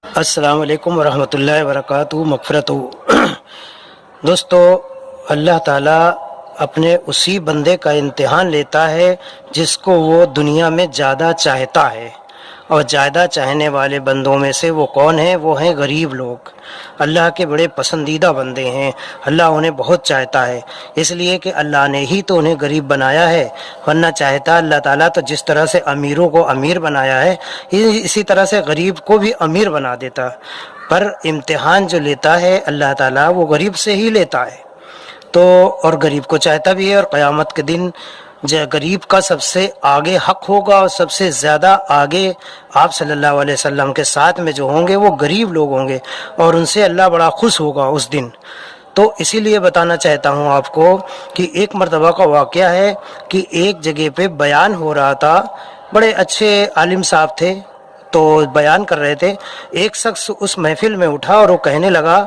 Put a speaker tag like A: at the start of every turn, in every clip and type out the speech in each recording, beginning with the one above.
A: السلام علیکم ورحمۃ اللہ وبرکاتہ۔ مغفرت ہو دوستو، اللہ تعالیٰ اپنے اسی بندے کا امتحان لیتا ہے جس کو وہ دنیا میں زیادہ چاہتا ہے، اور زیادہ چاہنے والے بندوں میں سے وہ کون ہیں؟ وہ ہیں غریب لوگ۔ اللہ کے بڑے پسندیدہ بندے ہیں، اللہ انہیں بہت چاہتا ہے، اس لیے کہ اللہ نے ہی تو انہیں غریب بنایا ہے، ورنہ چاہتا اللہ تعالیٰ تو جس طرح سے امیروں کو امیر بنایا ہے اسی طرح سے غریب کو بھی امیر بنا دیتا، پر امتحان جو لیتا ہے اللہ تعالیٰ وہ غریب سے ہی لیتا ہے تو، اور غریب کو چاہتا بھی ہے۔ اور قیامت کے دن غریب کا سب سے آگے حق ہوگا، اور سب سے زیادہ آگے آپ صلی اللہ علیہ وسلم کے ساتھ میں جو ہوں گے وہ غریب لوگ ہوں گے، اور ان سے اللہ بڑا خوش ہوگا اس دن۔ تو اسی لیے بتانا چاہتا ہوں آپ کو کہ ایک مرتبہ کا واقعہ ہے کہ ایک جگہ پہ بیان ہو رہا تھا، بڑے اچھے عالم صاحب تھے تو بیان کر رہے تھے۔ ایک شخص اس محفل میں اٹھا اور وہ کہنے لگا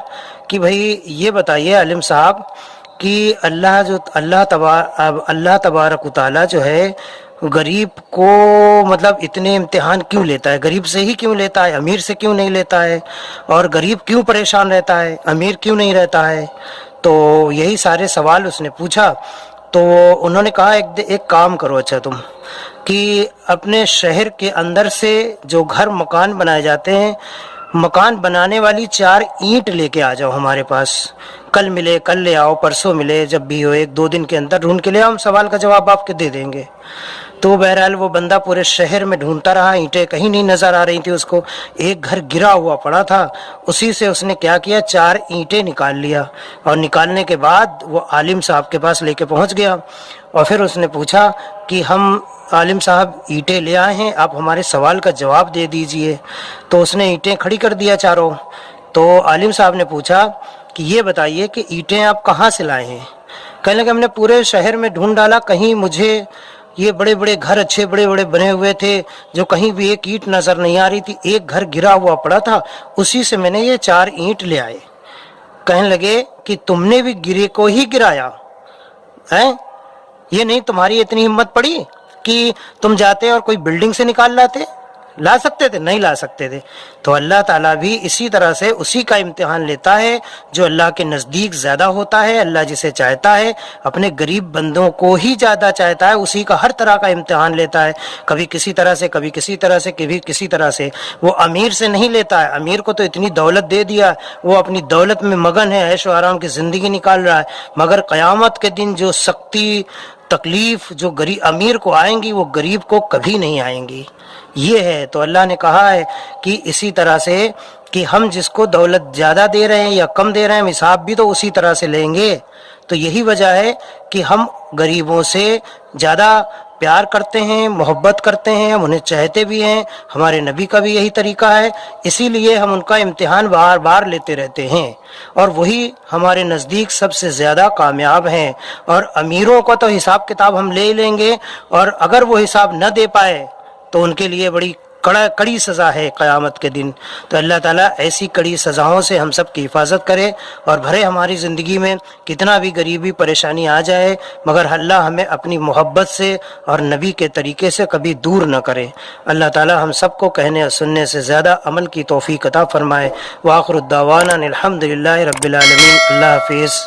A: کہ بھائی یہ بتائیے عالم صاحب کہ اللہ تبارک و تعالیٰ جو ہے غریب کو مطلب اتنے امتحان کیوں لیتا ہے؟ غریب سے ہی کیوں لیتا ہے؟ امیر سے کیوں نہیں لیتا ہے؟ اور غریب کیوں پریشان رہتا ہے، امیر کیوں نہیں رہتا ہے؟ تو یہی سارے سوال اس نے پوچھا۔ تو انہوں نے کہا ایک کام کرو، اچھا تم کہ اپنے شہر کے اندر سے جو گھر مکان بنائے جاتے ہیں، مکان بنانے والی 4 اینٹ لے کے آ جاؤ ہمارے پاس، کل ملے کل لے آؤ، پرسوں ملے، جب بھی ہو 1-2 دن کے اندر ڈھونڈ کے لے آؤ، ہم سوال کا جواب آپ کے دے دیں گے۔ تو بہرحال وہ بندہ پورے شہر میں ڈھونڈتا رہا، اینٹیں کہیں نہیں نظر آ رہی تھی اس کو۔ ایک گھر گرا ہوا پڑا تھا، اسی سے اس نے کیا کیا، 4 اینٹیں نکال لیا، اور نکالنے کے بعد وہ عالم صاحب کے پاس لے کے پہنچ گیا، اور پھر اس نے پوچھا کہ ہم عالم صاحب اینٹیں لے آئے ہیں، آپ ہمارے سوال کا جواب دے دیجئے۔ تو اس نے اینٹیں کھڑی کر دیا چاروں۔ تو عالم صاحب نے پوچھا کہ یہ بتائیے کہ اینٹیں آپ کہاں سے لائے ہیں؟ کہنے لگے ہم نے پورے شہر میں ڈھونڈ ڈالا، کہیں مجھے یہ بڑے بڑے گھر اچھے بڑے بڑے بنے ہوئے تھے جو کہیں بھی ایک اینٹ نظر نہیں آ رہی تھی، ایک گھر گرا ہوا پڑا تھا، اسی سے میں نے یہ 4 اینٹ لے آئے۔ کہنے لگے کہ تم نے بھی گرے کو ہی گرایا ہے؟ یہ نہیں تمہاری اتنی ہمت پڑی کہ تم جاتے اور کوئی بلڈنگ سے نکال لاتے؟ لا سکتے تھے؟ نہیں لا سکتے تھے۔ تو اللہ تعالیٰ بھی اسی طرح سے اسی کا امتحان لیتا ہے جو اللہ کے نزدیک زیادہ ہوتا ہے۔ اللہ جسے چاہتا ہے اپنے غریب بندوں کو ہی زیادہ چاہتا ہے، اسی کا ہر طرح کا امتحان لیتا ہے، کبھی کسی طرح سے، کبھی کسی طرح سے، کبھی کسی طرح سے۔ وہ امیر سے نہیں لیتا ہے، امیر کو تو اتنی دولت دے دیا، وہ اپنی دولت میں مگن ہے، عیش و آرام کی زندگی نکال رہا ہے، مگر قیامت کے دن جو سختی تکلیف جو امیر کو آئیں گی وہ غریب کو کبھی نہیں آئیں گی۔ یہ ہے تو اللہ نے کہا ہے کہ اسی طرح سے کہ ہم جس کو دولت زیادہ دے رہے ہیں یا کم دے رہے ہیں، ہم حساب بھی تو اسی طرح سے لیں گے۔ تو یہی وجہ ہے کہ ہم غریبوں سے زیادہ پیار کرتے ہیں، محبت کرتے ہیں، ہم انہیں چاہتے بھی ہیں، ہمارے نبی کا بھی یہی طریقہ ہے، اسی لیے ہم ان کا امتحان بار بار لیتے رہتے ہیں، اور وہی ہمارے نزدیک سب سے زیادہ کامیاب ہیں۔ اور امیروں کا تو حساب کتاب ہم لے ہی لیں گے، اور اگر وہ حساب نہ دے پائے تو ان کے لیے بڑی کڑی سزا ہے قیامت کے دن۔ تو اللہ تعالیٰ ایسی کڑی سزاؤں سے ہم سب کی حفاظت کرے، اور بھرے ہماری زندگی میں کتنا بھی غریبی پریشانی آ جائے مگر اللہ ہمیں اپنی محبت سے اور نبی کے طریقے سے کبھی دور نہ کرے۔ اللہ تعالیٰ ہم سب کو کہنے اور سننے سے زیادہ عمل کی توفیق عطا فرمائے۔ وآخر الدعوانا الحمد للہ رب العالمین۔ اللہ حافظ۔